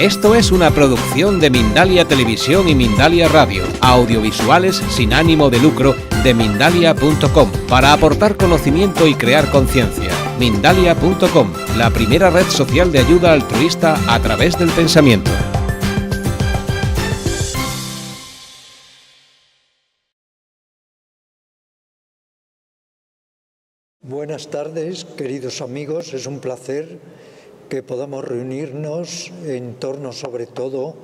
Esto es una producción de Mindalia Televisión y Mindalia Radio, audiovisuales sin ánimo de lucro de Mindalia.com, para aportar conocimiento y crear conciencia. Mindalia.com, la primera red social de ayuda altruista a través del pensamiento. Buenas tardes, queridos amigos. Es un placer que podamos reunirnos en torno sobre todo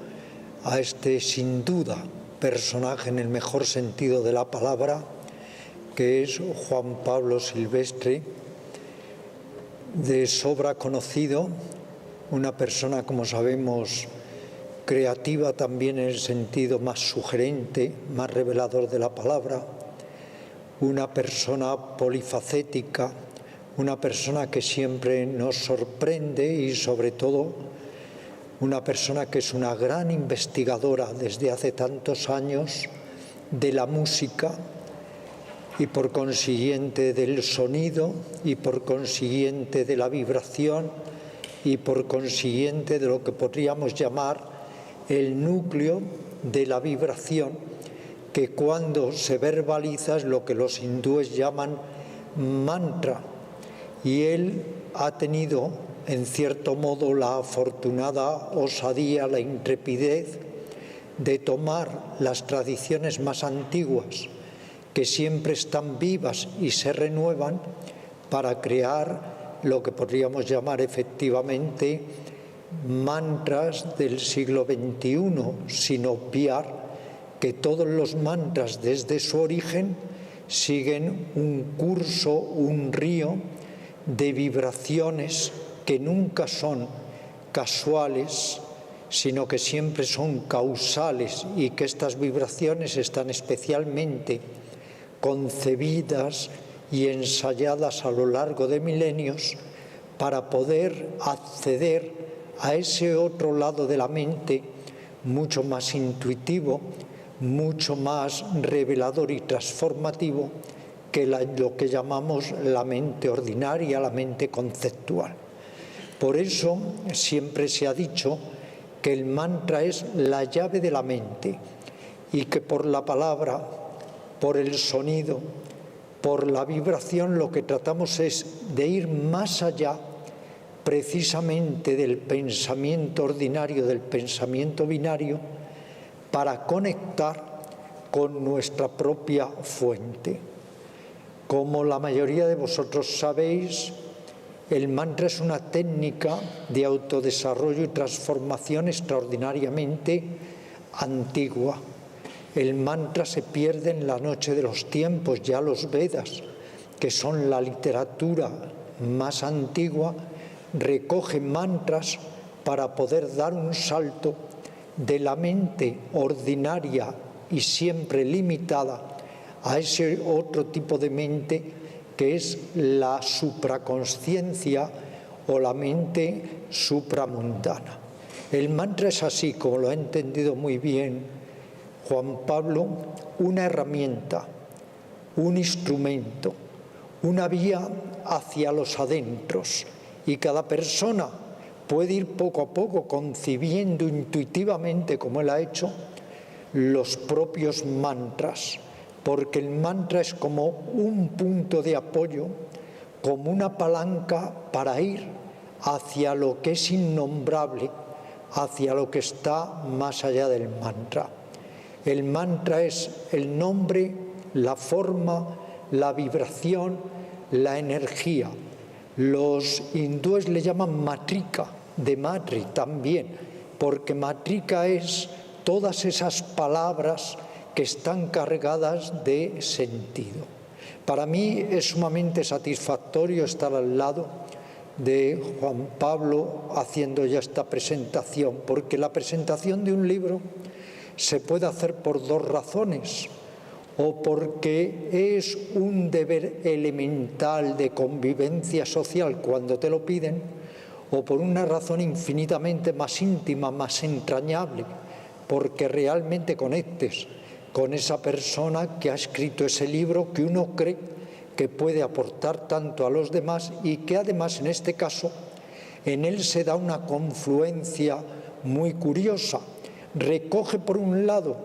a este, sin duda, personaje en el mejor sentido de la palabra, que es Juan Pablo Silvestre, de sobra conocido, una persona, como sabemos, creativa también en el sentido más sugerente, más revelador de la palabra, una persona polifacética, una persona que siempre nos sorprende y sobre todo una persona que es una gran investigadora desde hace tantos años de la música y por consiguiente del sonido y por consiguiente de la vibración y por consiguiente de lo que podríamos llamar el núcleo de la vibración, que cuando se verbaliza es lo que los hindúes llaman mantra. Y él ha tenido, en cierto modo, la afortunada osadía, la intrepidez de tomar las tradiciones más antiguas, que siempre están vivas y se renuevan, para crear lo que podríamos llamar efectivamente mantras del siglo XXI, sin obviar que todos los mantras desde su origen siguen un curso, un río de vibraciones que nunca son casuales, sino que siempre son causales, y que estas vibraciones están especialmente concebidas y ensayadas a lo largo de milenios para poder acceder a ese otro lado de la mente mucho más intuitivo, mucho más revelador y transformativo que lo que llamamos la mente ordinaria, la mente conceptual. Por eso siempre se ha dicho que el mantra es la llave de la mente y que por la palabra, por el sonido, por la vibración, lo que tratamos es de ir más allá precisamente del pensamiento ordinario, del pensamiento binario, para conectar con nuestra propia fuente. Como la mayoría de vosotros sabéis, el mantra es una técnica de autodesarrollo y transformación extraordinariamente antigua. El mantra se pierde en la noche de los tiempos. Ya los Vedas, que son la literatura más antigua, recogen mantras para poder dar un salto de la mente ordinaria y siempre limitada a ese otro tipo de mente que es la supraconsciencia o la mente supramundana. El mantra es así, como lo ha entendido muy bien Juan Pablo, una herramienta, un instrumento, una vía hacia los adentros, y cada persona puede ir poco a poco concibiendo intuitivamente, como él ha hecho, los propios mantras, porque el mantra es como un punto de apoyo, como una palanca para ir hacia lo que es innombrable, hacia lo que está más allá del mantra. El mantra es el nombre, la forma, la vibración, la energía. Los hindúes le llaman matrika, de matri también, porque matrika es todas esas palabras que están cargadas de sentido. Para mí es sumamente satisfactorio estar al lado de Juan Pablo haciendo ya esta presentación, porque la presentación de un libro se puede hacer por dos razones: o porque es un deber elemental de convivencia social cuando te lo piden, o por una razón infinitamente más íntima, más entrañable, porque realmente conectes con esa persona que ha escrito ese libro que uno cree que puede aportar tanto a los demás, y que además en este caso en él se da una confluencia muy curiosa. Recoge por un lado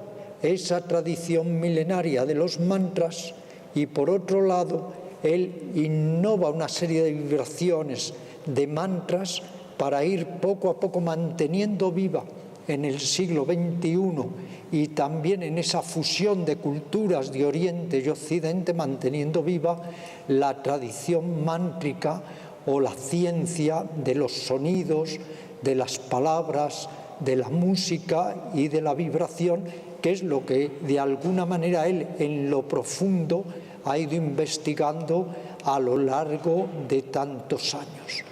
esa tradición milenaria de los mantras y por otro lado él innova una serie de vibraciones de mantras para ir poco a poco manteniendo viva en el siglo XXI y también en esa fusión de culturas de Oriente y Occidente, manteniendo viva la tradición mántrica o la ciencia de los sonidos, de las palabras, de la música y de la vibración, que es lo que de alguna manera él en lo profundo ha ido investigando a lo largo de tantos años.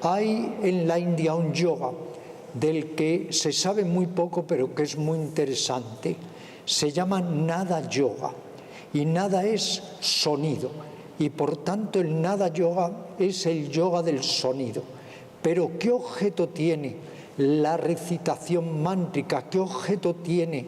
Hay en la India un yoga del que se sabe muy poco, pero que es muy interesante. Se llama Nada Yoga, y nada es sonido, y por tanto el Nada Yoga es el yoga del sonido. Pero ¿qué objeto tiene la recitación mántrica? ¿Qué objeto tiene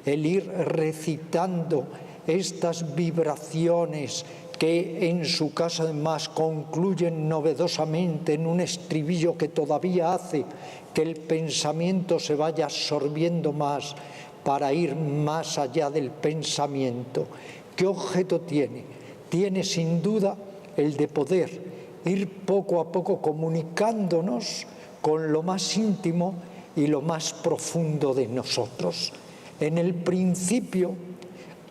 el ir recitando estas vibraciones que en su caso además concluyen novedosamente en un estribillo que todavía hace que el pensamiento se vaya absorbiendo más para ir más allá del pensamiento? ¿Qué objeto tiene? Tiene sin duda el de poder ir poco a poco comunicándonos con lo más íntimo y lo más profundo de nosotros. En el principio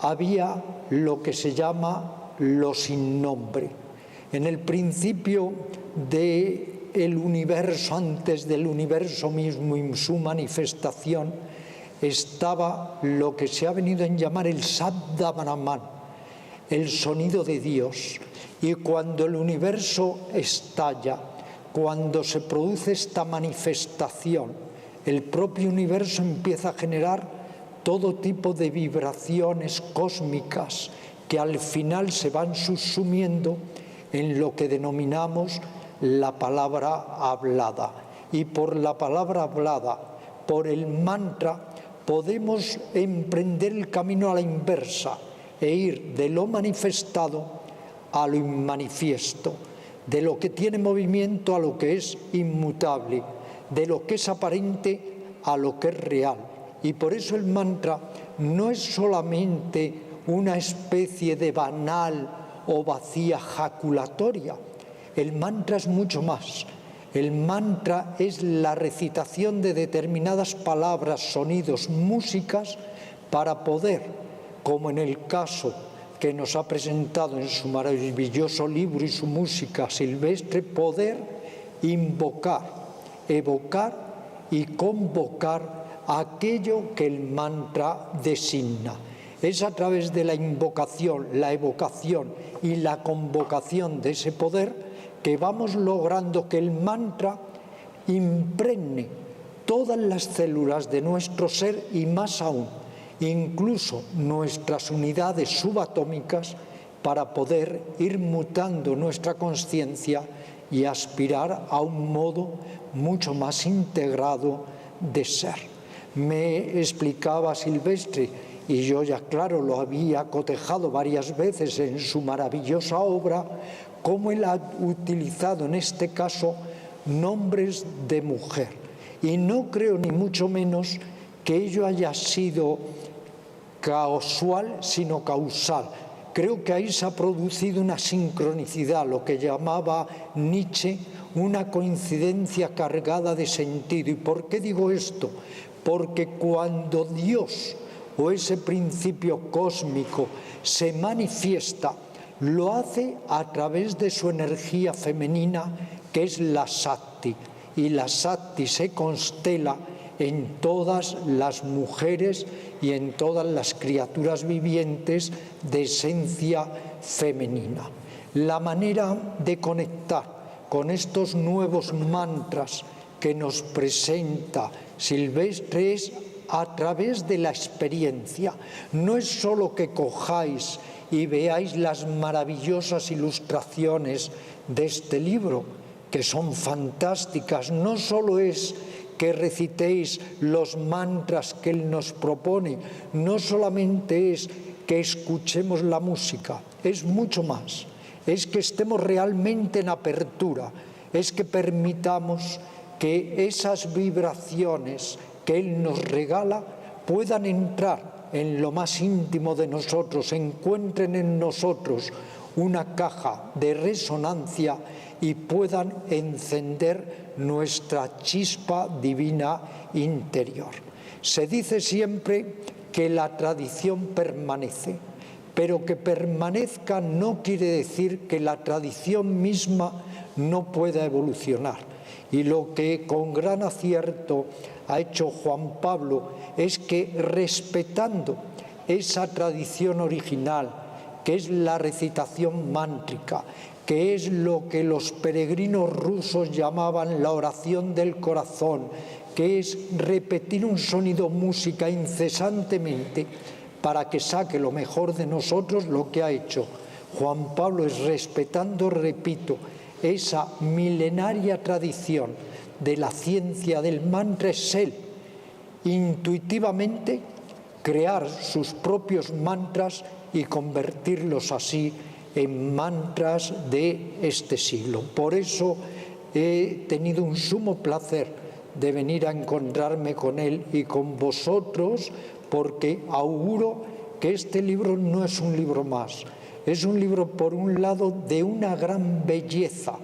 había lo que se llama lo sin nombre. En el principio del universo, antes del universo mismo y su manifestación, estaba lo que se ha venido a llamar el Sabda Brahman, el sonido de Dios. Y cuando el universo estalla, cuando se produce esta manifestación, el propio universo empieza a generar todo tipo de vibraciones cósmicas que al final se van subsumiendo en lo que denominamos la palabra hablada. Y por la palabra hablada, por el mantra, podemos emprender el camino a la inversa e ir de lo manifestado a lo inmanifiesto, de lo que tiene movimiento a lo que es inmutable, de lo que es aparente a lo que es real. Y por eso el mantra no es solamente una especie de banal o vacía jaculatoria. El mantra es mucho más. El mantra es la recitación de determinadas palabras, sonidos, músicas, para poder, como en el caso que nos ha presentado en su maravilloso libro y su música silvestre, poder invocar, evocar y convocar aquello que el mantra designa. Es a través de la invocación, la evocación y la convocación de ese poder que vamos logrando que el mantra impregne todas las células de nuestro ser y más aún, incluso nuestras unidades subatómicas, para poder ir mutando nuestra conciencia y aspirar a un modo mucho más integrado de ser. Me explicaba Silvestre, y yo ya claro lo había cotejado varias veces en su maravillosa obra, cómo él ha utilizado en este caso nombres de mujer. Y no creo ni mucho menos que ello haya sido casual, sino causal. Creo que ahí se ha producido una sincronicidad, lo que llamaba Nietzsche una coincidencia cargada de sentido. ¿Y por qué digo esto? Porque cuando Dios o ese principio cósmico se manifiesta, lo hace a través de su energía femenina, que es la Shakti, y la Shakti se constela en todas las mujeres y en todas las criaturas vivientes de esencia femenina. La manera de conectar con estos nuevos mantras que nos presenta Silvestre es a través de la experiencia. No es solo que cojáis y veáis las maravillosas ilustraciones de este libro, que son fantásticas. No solo es que recitéis los mantras que él nos propone, no solamente es que escuchemos la música, es mucho más. Es que estemos realmente en apertura, es que permitamos que esas vibraciones que Él nos regala puedan entrar en lo más íntimo de nosotros, encuentren en nosotros una caja de resonancia y puedan encender nuestra chispa divina interior. Se dice siempre que la tradición permanece, pero que permanezca no quiere decir que la tradición misma no pueda evolucionar. Y lo que con gran acierto ha hecho Juan Pablo es que, respetando esa tradición original, que es la recitación mántrica, que es lo que los peregrinos rusos llamaban la oración del corazón, que es repetir un sonido música incesantemente para que saque lo mejor de nosotros, lo que ha hecho Juan Pablo es, respetando, repito, esa milenaria tradición de la ciencia del mantra, es él intuitivamente crear sus propios mantras y convertirlos así en mantras de este siglo. Por eso he tenido un sumo placer de venir a encontrarme con él y con vosotros, porque auguro que este libro no es un libro más. Es un libro, por un lado, de una gran belleza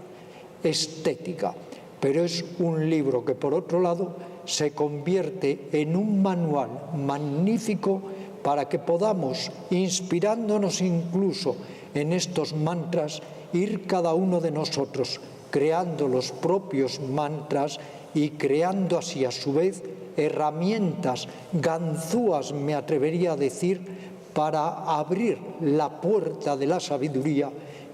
estética, pero es un libro que, por otro lado, se convierte en un manual magnífico para que podamos, inspirándonos incluso en estos mantras, ir cada uno de nosotros creando los propios mantras y creando así, a su vez, herramientas ganzúas, me atrevería a decir, para abrir la puerta de la sabiduría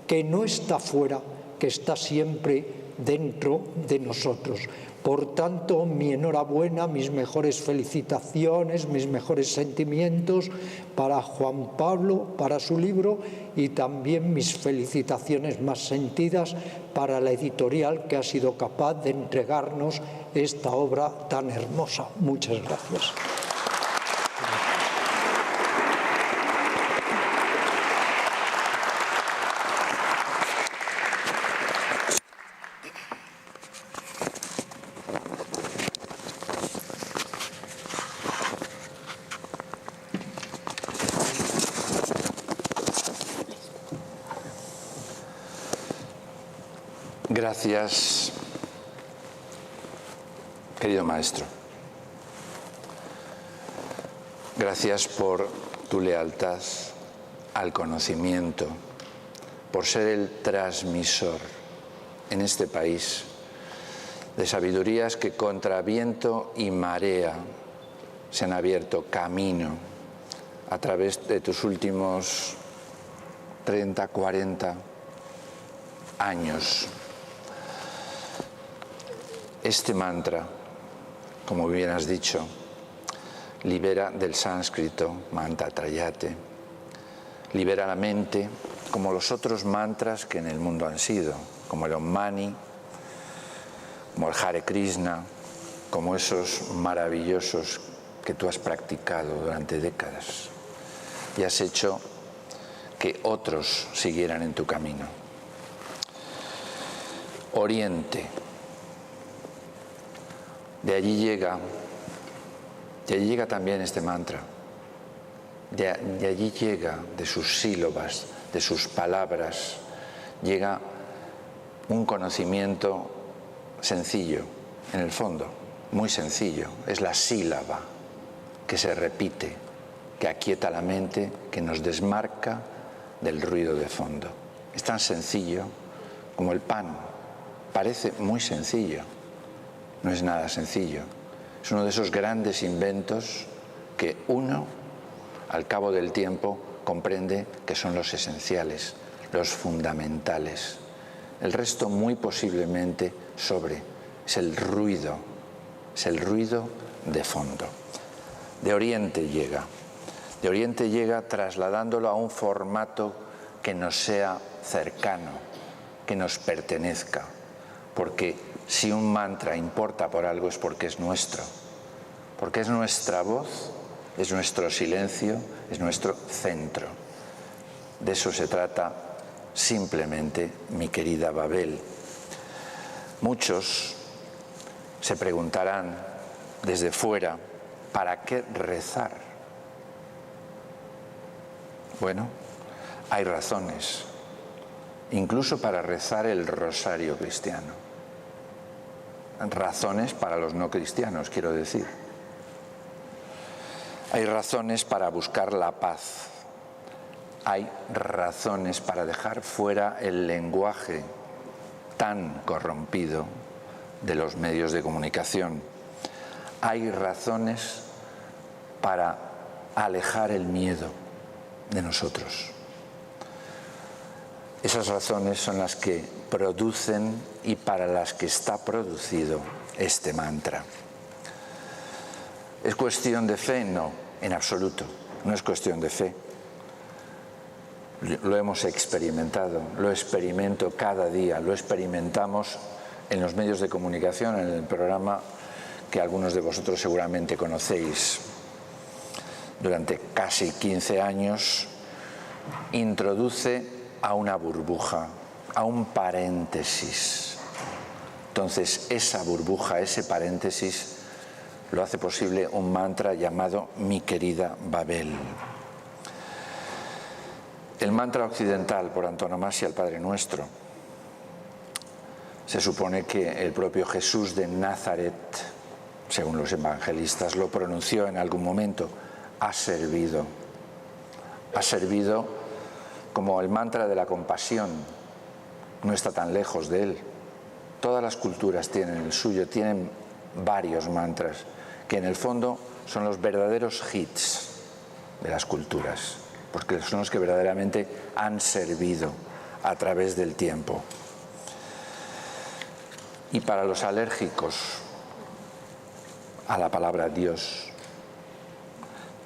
que no está fuera, que está siempre dentro de nosotros. Por tanto, mi enhorabuena, mis mejores felicitaciones, mis mejores sentimientos para Juan Pablo, para su libro, y también mis felicitaciones más sentidas para la editorial que ha sido capaz de entregarnos esta obra tan hermosa. Muchas gracias. Gracias, querido maestro. Gracias por tu lealtad al conocimiento, por ser el transmisor en este país de sabidurías que contra viento y marea se han abierto camino a través de tus últimos 30, 40 años. Este mantra, como bien has dicho, libera del sánscrito, manta trayate, libera la mente, como los otros mantras que en el mundo han sido, como el Om Mani, como el Hare Krishna, como esos maravillosos que tú has practicado durante décadas y has hecho que otros siguieran en tu camino. Oriente. De allí llega también este mantra. De allí llega, de sus sílabas, de sus palabras, llega un conocimiento sencillo, en el fondo, muy sencillo. Es la sílaba que se repite, que aquieta la mente, que nos desmarca del ruido de fondo. Es tan sencillo como el pan. Parece muy sencillo. No es nada sencillo. Es uno de esos grandes inventos que uno, al cabo del tiempo, comprende que son los esenciales, los fundamentales. El resto, muy posiblemente, es el ruido de fondo. De Oriente llega trasladándolo a un formato que nos sea cercano, que nos pertenezca, porque si un mantra importa por algo es porque es nuestro, porque es nuestra voz, es nuestro silencio, es nuestro centro. De eso se trata simplemente, mi querida Babel. Muchos Se preguntarán desde fuera, ¿para qué rezar? Bueno, hay razones, incluso para rezar el rosario cristiano. Razones para los no cristianos, quiero decir. Hay razones para buscar la paz. Hay razones para dejar fuera el lenguaje tan corrompido de los medios de comunicación. Hay razones para alejar el miedo de nosotros. Esas razones son las que producen y para las que está producido este mantra. ¿Es cuestión de fe? No, en absoluto, no es cuestión de fe. Lo hemos experimentado, lo experimento cada día, lo experimentamos en los medios de comunicación, en el programa que algunos de vosotros seguramente conocéis. Durante casi 15 años introduce a una burbuja, a un paréntesis. Entonces, esa burbuja, ese paréntesis, lo hace posible un mantra llamado Mi querida Babel. El mantra occidental, por antonomasia, el Padre Nuestro. Se supone que el propio Jesús de Nazaret, según los evangelistas, lo pronunció en algún momento. Ha servido como el mantra de la compasión. No está tan lejos de él. Todas las culturas tienen el suyo, tienen varios mantras que en el fondo son los verdaderos hits de las culturas, porque son los que verdaderamente han servido a través del tiempo. Y para los alérgicos a la palabra Dios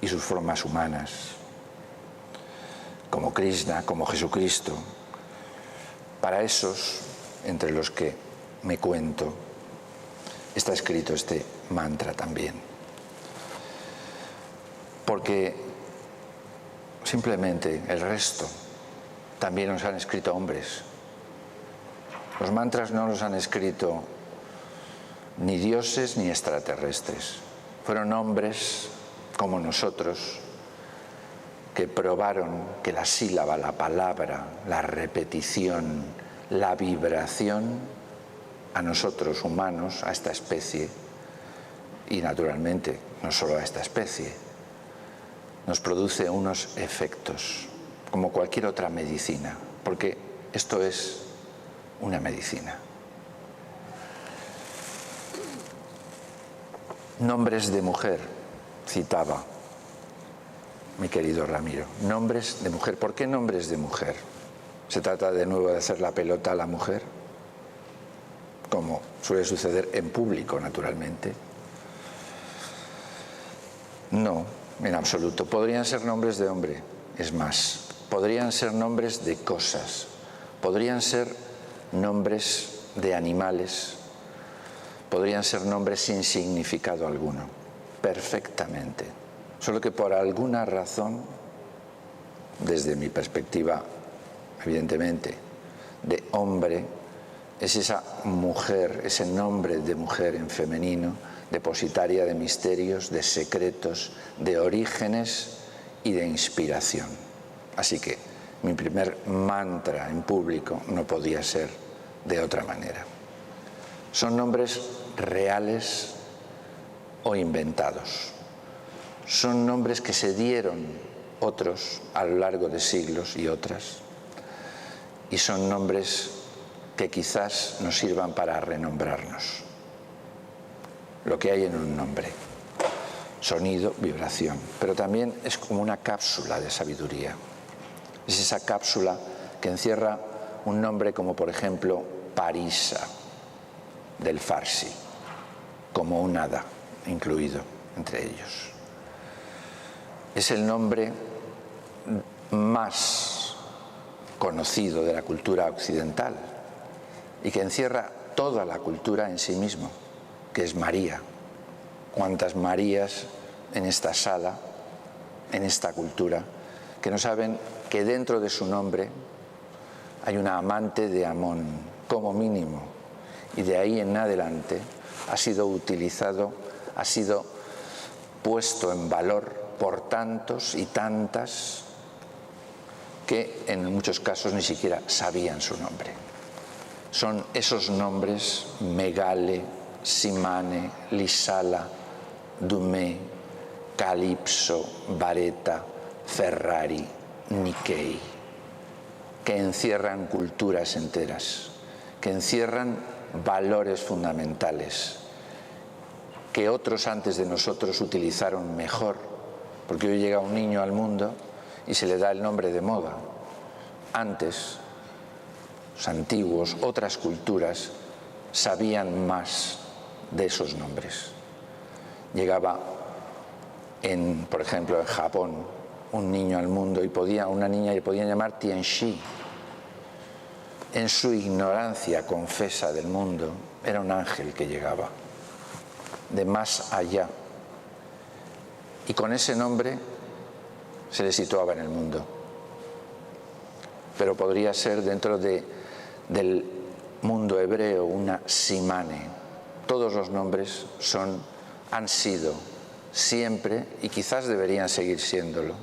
y sus formas humanas, como Krishna, como Jesucristo, para esos, entre los que me cuento, está escrito este mantra también. Porque simplemente el resto también nos han escrito hombres. Los mantras no los han escrito ni dioses ni extraterrestres. Fueron hombres como nosotros que probaron que la sílaba, la palabra, la repetición, la vibración, a nosotros humanos, a esta especie, y naturalmente no solo a esta especie, nos produce unos efectos, como cualquier otra medicina, porque esto es una medicina. Nombres de mujer, citaba mi querido Ramiro. Nombres de mujer. ¿Por qué nombres de mujer? ¿Se trata de nuevo de hacer la pelota a la mujer? Como suele suceder en público, naturalmente. No, en absoluto. Podrían ser nombres de hombre. Es más, podrían ser nombres de cosas. Podrían ser nombres de animales. Podrían ser nombres sin significado alguno. Perfectamente. Solo que por alguna razón, desde mi perspectiva, evidentemente, de hombre, es esa mujer, ese nombre de mujer en femenino, depositaria de misterios, de secretos, de orígenes y de inspiración. Así que mi primer mantra en público no podía ser de otra manera. Son nombres reales o inventados. Son nombres que se dieron otros a lo largo de siglos y otras, y son nombres que quizás nos sirvan para renombrarnos. Lo que hay en un nombre: sonido, vibración, pero también es como una cápsula de sabiduría. Es esa cápsula que encierra un nombre como, por ejemplo, Parisa, del Farsi, como un hada incluido entre ellos. Es el nombre más conocido de la cultura occidental y que encierra toda la cultura en sí mismo, que es María. ¿Cuántas Marías en esta sala, en esta cultura, que no saben que dentro de su nombre hay una amante de Amón, como mínimo, y de ahí en adelante ha sido utilizado, ha sido puesto en valor por tantos y tantas que en muchos casos ni siquiera sabían su nombre. Son esos nombres: Megale, Simane, Lisala, Dumé, Calipso, Vareta, Ferrari, Nikkei, que encierran culturas enteras, que encierran valores fundamentales, que otros antes de nosotros utilizaron mejor, porque hoy llega un niño al mundo y se le da el nombre de moda. Antes, los antiguos, otras culturas, sabían más de esos nombres. Llegaba, por ejemplo, en Japón, un niño al mundo y una niña le podían llamar Tianxi. En su ignorancia confesa del mundo, era un ángel que llegaba de más allá. Y con ese nombre se le situaba en el mundo. Pero podría ser dentro del mundo hebreo una Simane. Todos los nombres han sido siempre, y quizás deberían seguir siéndolo,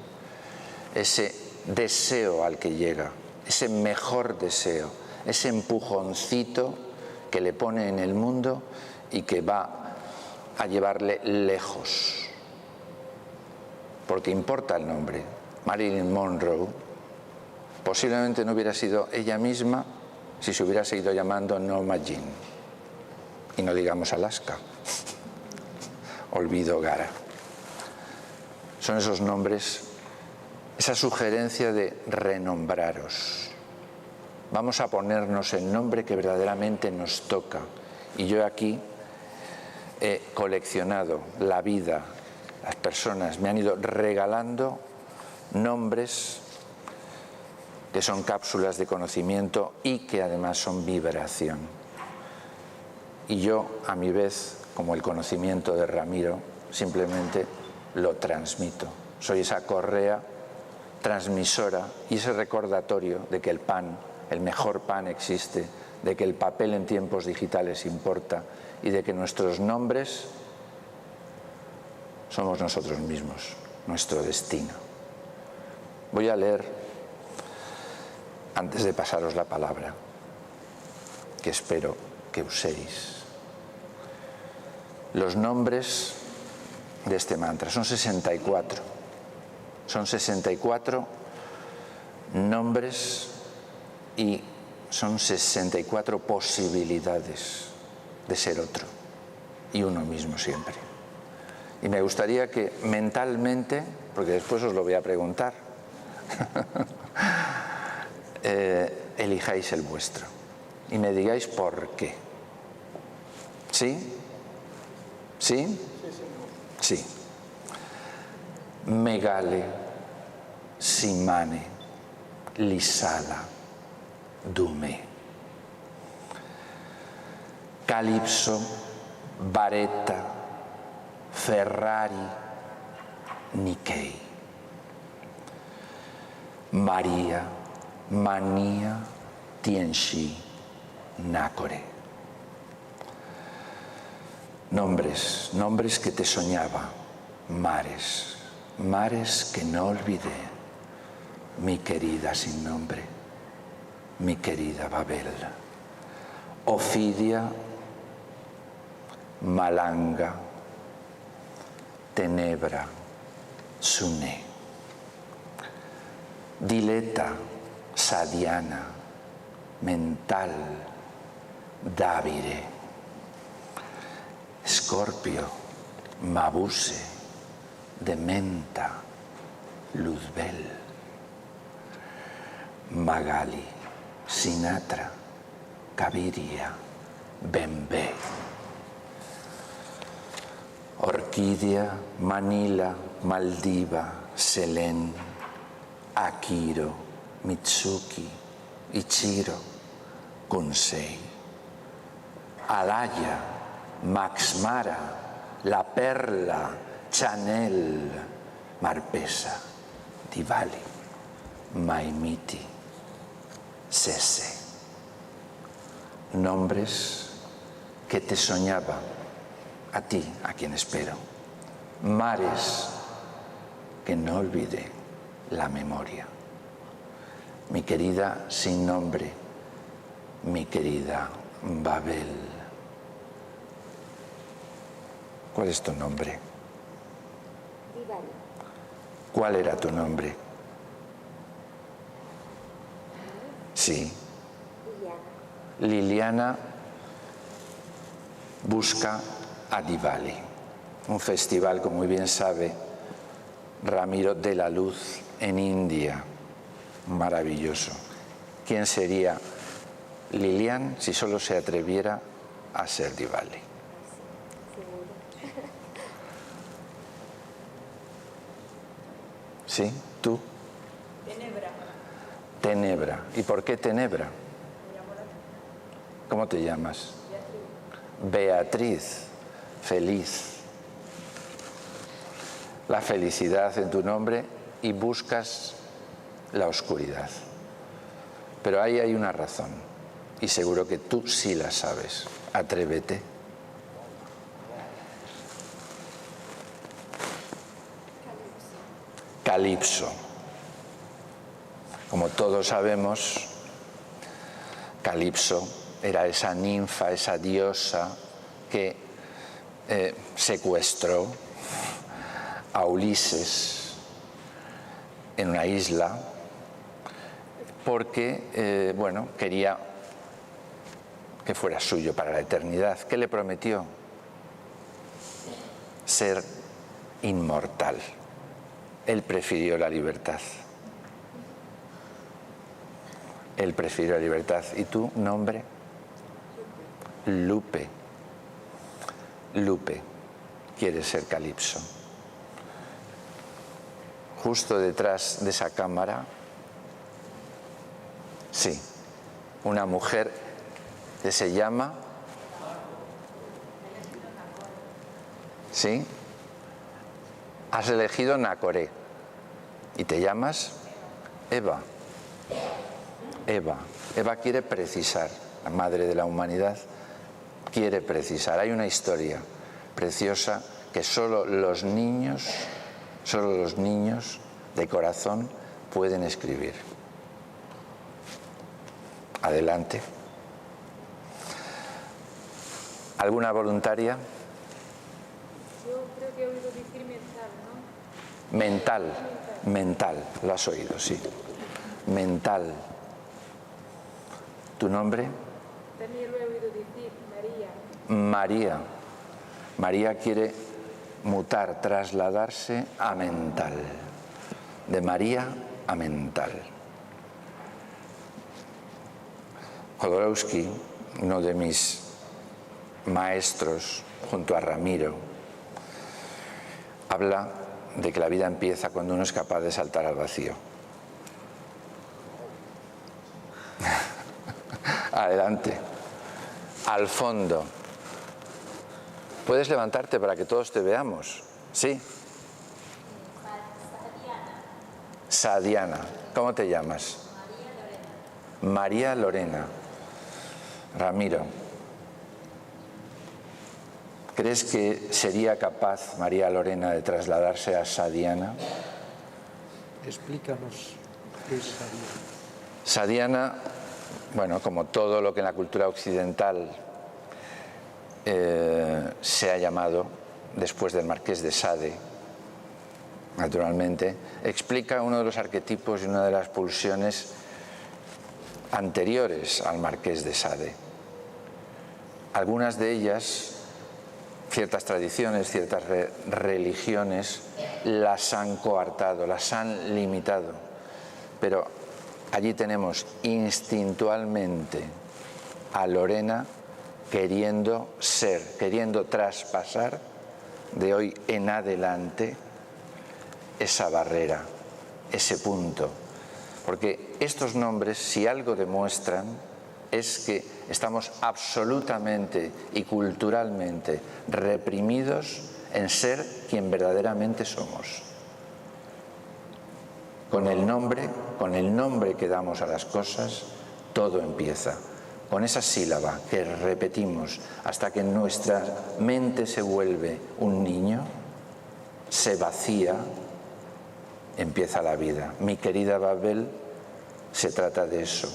ese deseo al que llega, ese mejor deseo, ese empujoncito que le pone en el mundo y que va a llevarle lejos. Porque importa el nombre. Marilyn Monroe posiblemente no hubiera sido ella misma si se hubiera seguido llamando Norma Jean. Y no digamos Alaska. Olvido Gara. Son esos nombres, esa sugerencia de renombraros. Vamos a ponernos el nombre que verdaderamente nos toca. Y yo aquí he coleccionado la vida, las personas me han ido regalando nombres que son cápsulas de conocimiento y que además son vibración. Y yo, a mi vez, como el conocimiento de Ramiro, simplemente lo transmito. Soy esa correa transmisora y ese recordatorio de que el pan, el mejor pan existe, de que el papel en tiempos digitales importa y de que nuestros nombres somos nosotros mismos, nuestro destino. Voy a leer, antes de pasaros la palabra, que espero que uséis, los nombres de este mantra. Son 64. Son 64 nombres y son 64 posibilidades de ser otro y uno mismo siempre. Y me gustaría que mentalmente, porque después os lo voy a preguntar, elijáis el vuestro y me digáis por qué. ¿Sí? ¿Sí? Sí. Megale, Simane, Lisala, Dumé. Calipso, Vareta, Ferrari, Nikkei. María, Manía, Tianxi, Nácore. Nombres que te soñaba, mares, mares que no olvidé, mi querida sin nombre, mi querida Babel, Ofidia, Malanga, Tenebra, Suné, Dileta, Sadiana, Mental, Dávire, Escorpio, Mabuse, Dementa, Luzbel, Magali, Sinatra, Caviria, Bembé, Orquídea, Manila, Maldiva, Selén, Akiro, Mitsuki, Ichiro, Kunsei, Alaya, Max Mara, La Perla, Chanel, Marpesa, Diwali, Maimiti, Sese. Nombres que te soñaba, a ti, a quien espero. Mares que no olvide la memoria. Mi querida sin nombre, mi querida Babel. ¿Cuál es tu nombre? ¿Cuál era tu nombre? Sí. Liliana busca a Diwali, un festival, como muy bien sabe Ramiro, de la luz en India. Maravilloso. ¿Quién sería Lilian si solo se atreviera a ser Diwali? ¿Sí? ¿Tú? Tenebra. Tenebra. ¿Y por qué Tenebra? ¿Cómo te llamas? Beatriz. Feliz. La felicidad en tu nombre y buscas la oscuridad. Pero ahí hay una razón y seguro que tú sí la sabes. Atrévete. Calipso. Como todos sabemos, Calipso era esa ninfa, esa diosa que secuestró a Ulises en una isla porque, quería que fuera suyo para la eternidad. ¿Qué le prometió? Ser inmortal. Él prefirió la libertad. Él prefirió la libertad. ¿Y tu nombre? Lupe. Lupe. Quiere ser Calipso. Justo detrás de esa cámara, sí, una mujer que se llama, ¿sí? Has elegido Nacoré y te llamas Eva. Eva. Eva quiere precisar, la madre de la humanidad quiere precisar. Hay una historia preciosa que solo los niños de corazón pueden escribir. Adelante. ¿Alguna voluntaria? Yo creo que he oído decir mental, ¿no? Mental, lo has oído, sí. Mental. ¿Tu nombre? También lo he oído decir, María. María. María quiere mutar, trasladarse a mental. De María a mental. Jodorowsky, uno de mis maestros, junto a Ramiro, habla de que la vida empieza cuando uno es capaz de saltar al vacío. Adelante. Al fondo. ¿Puedes levantarte para que todos te veamos? ¿Sí? Sadiana. ¿Cómo te llamas? María Lorena. Ramiro. ¿Crees que sería capaz María Lorena de trasladarse a Sadiana? Explícanos qué es Sadiana. Sadiana, bueno, como todo lo que en la cultura occidental se ha llamado después del Marqués de Sade, naturalmente, explica uno de los arquetipos y una de las pulsiones anteriores al Marqués de Sade. Algunas de ellas, ciertas tradiciones, ciertas religiones, las han coartado, las han limitado, pero allí tenemos instintualmente a Lorena queriendo ser, queriendo traspasar de hoy en adelante esa barrera, ese punto. Porque estos nombres, si algo demuestran, es que estamos absolutamente y culturalmente reprimidos en ser quien verdaderamente somos. Con el nombre que damos a las cosas, todo empieza. con esa sílaba que repetimos hasta que nuestra mente se vuelve un niño, se vacía, empieza la vida. Mi querida Babel, se trata de eso.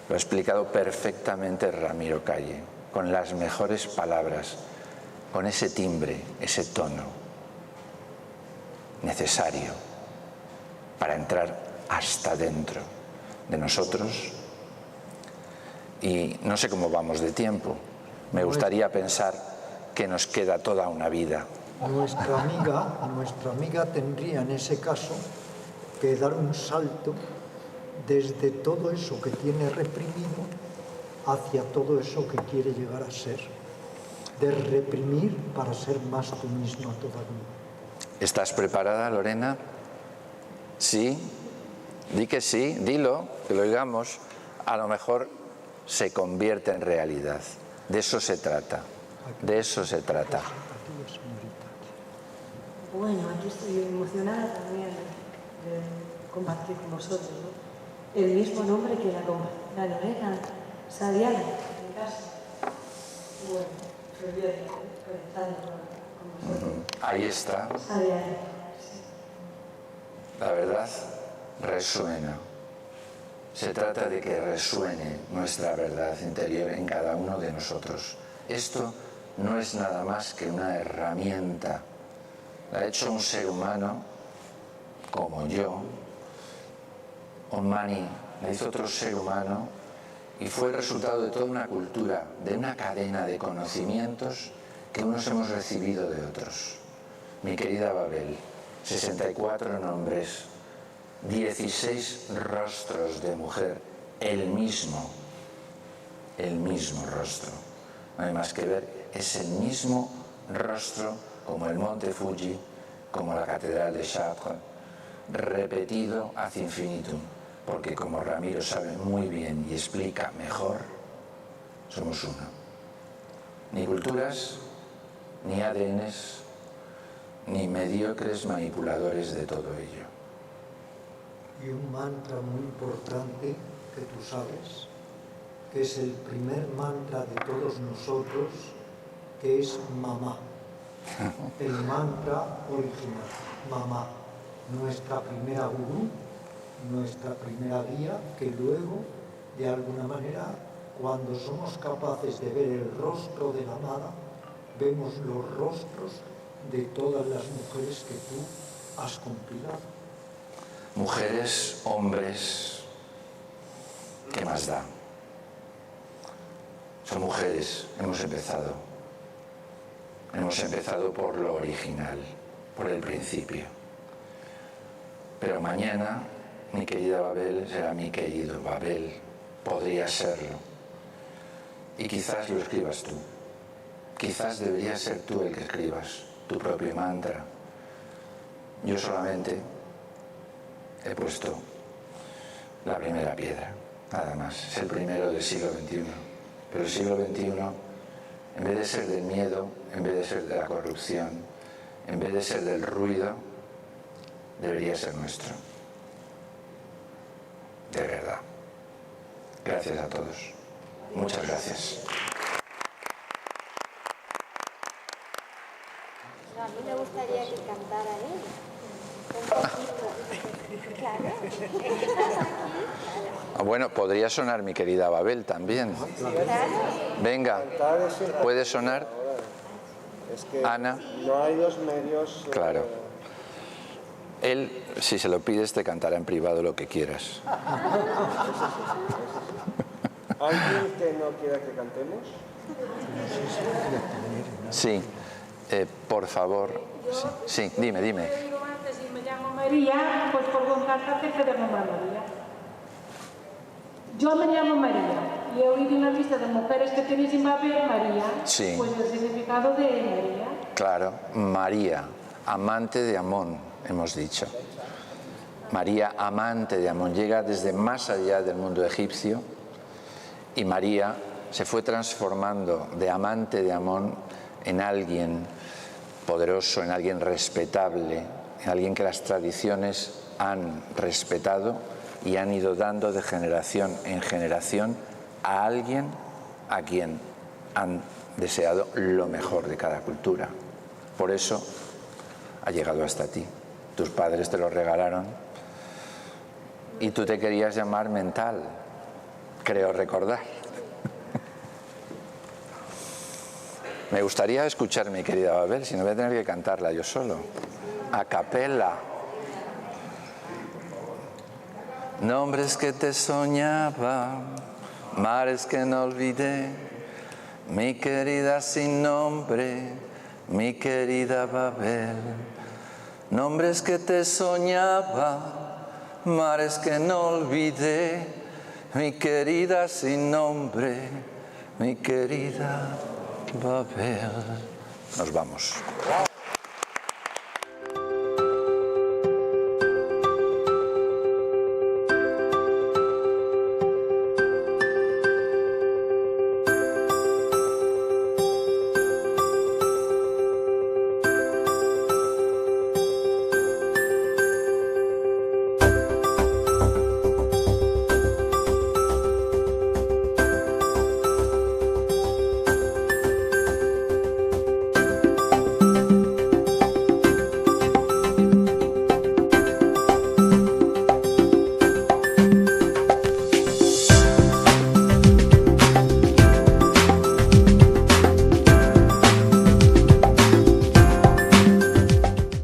Lo ha explicado perfectamente Ramiro Calle, con las mejores palabras, con ese timbre, ese tono necesario para entrar hasta dentro de nosotros. Y no sé cómo vamos de tiempo. Me gustaría pensar que nos queda toda una vida. Nuestra amiga tendría en ese caso que dar un salto desde todo eso que tiene reprimido hacia todo eso que quiere llegar a ser. De reprimir para ser más tú misma todavía. ¿Estás preparada, Lorena? ¿Sí? Di que sí, dilo, que lo oigamos. A lo mejor se convierte en realidad. De eso se trata. De eso se trata. Bueno, aquí estoy emocionada también de compartir con vosotros, ¿no? El mismo nombre que la Lorena Sadiana, en mi casa. Bueno, estoy bien conectando con vosotros. Ahí está. Sadiana, sí. La verdad resuena. Se trata de que resuene nuestra verdad interior en cada uno de nosotros. Esto no es nada más que una herramienta. La ha hecho un ser humano como yo. Mani la hizo otro ser humano y fue el resultado de toda una cultura, de una cadena de conocimientos que unos hemos recibido de otros. Mi querida Babel, 64 nombres, 16 rostros de mujer, el mismo rostro. No hay más que ver, es el mismo rostro como el monte Fuji, como la catedral de Chartres, repetido ad infinitum, porque como Ramiro sabe muy bien y explica mejor, somos uno. Ni culturas, ni ADNs, ni mediocres manipuladores de todo ello. Y un mantra muy importante que tú sabes, que es el primer mantra de todos nosotros, que es mamá. El mantra original, mamá, nuestra primera gurú, nuestra primera guía, que luego, de alguna manera, cuando somos capaces de ver el rostro de la amada, vemos los rostros de todas las mujeres que tú has compilado. Mujeres, hombres, ¿qué más da? Son mujeres, hemos empezado. Hemos empezado por lo original, por el principio. Pero mañana, mi querida Babel será mi querido Babel, podría serlo. Y quizás lo escribas tú. Quizás deberías ser tú el que escribas tu propio mantra. Yo solamente he puesto la primera piedra, nada más. Es el primero del siglo XXI. Pero el siglo XXI, en vez de ser del miedo, en vez de ser de la corrupción, en vez de ser del ruido, debería ser nuestro. De verdad. Gracias a todos. Muchas gracias. No, a mí me gustaría que cantara él. Un poquito. Claro. ¿Estás aquí? Bueno, podría sonar mi querida Babel también. Claro. Venga, ¿puede sonar? Es que Ana. no hay dos medios. Claro. Él, si se lo pides, te cantará en privado lo que quieras. ¿Alguien que no quiera que cantemos? Sí, por favor. Sí, dime. Yo digo antes, si me llamo María, pues por contactarte te de nombrar María. Yo me llamo María y he oído una lista de mujeres que tenéis en Babel, María. Sí. Pues el significado de María. Claro, María, amante de Amón, hemos dicho. María, amante de Amón, llega desde más allá del mundo egipcio y María se fue transformando de amante de Amón en alguien poderoso, en alguien respetable, en alguien que las tradiciones han respetado y han ido dando de generación en generación a alguien a quien han deseado lo mejor de cada cultura. Por eso ha llegado hasta ti. Tus padres te lo regalaron y tú te querías llamar Mental, creo recordar. Me gustaría escuchar, mi querida Babel, si no voy a tener que cantarla yo solo, a capela. Nombres que te soñaba, mares que no olvidé, mi querida sin nombre, mi querida Babel. Nombres que te soñaba, mares que no olvidé, mi querida sin nombre, mi querida Babel. Nos vamos.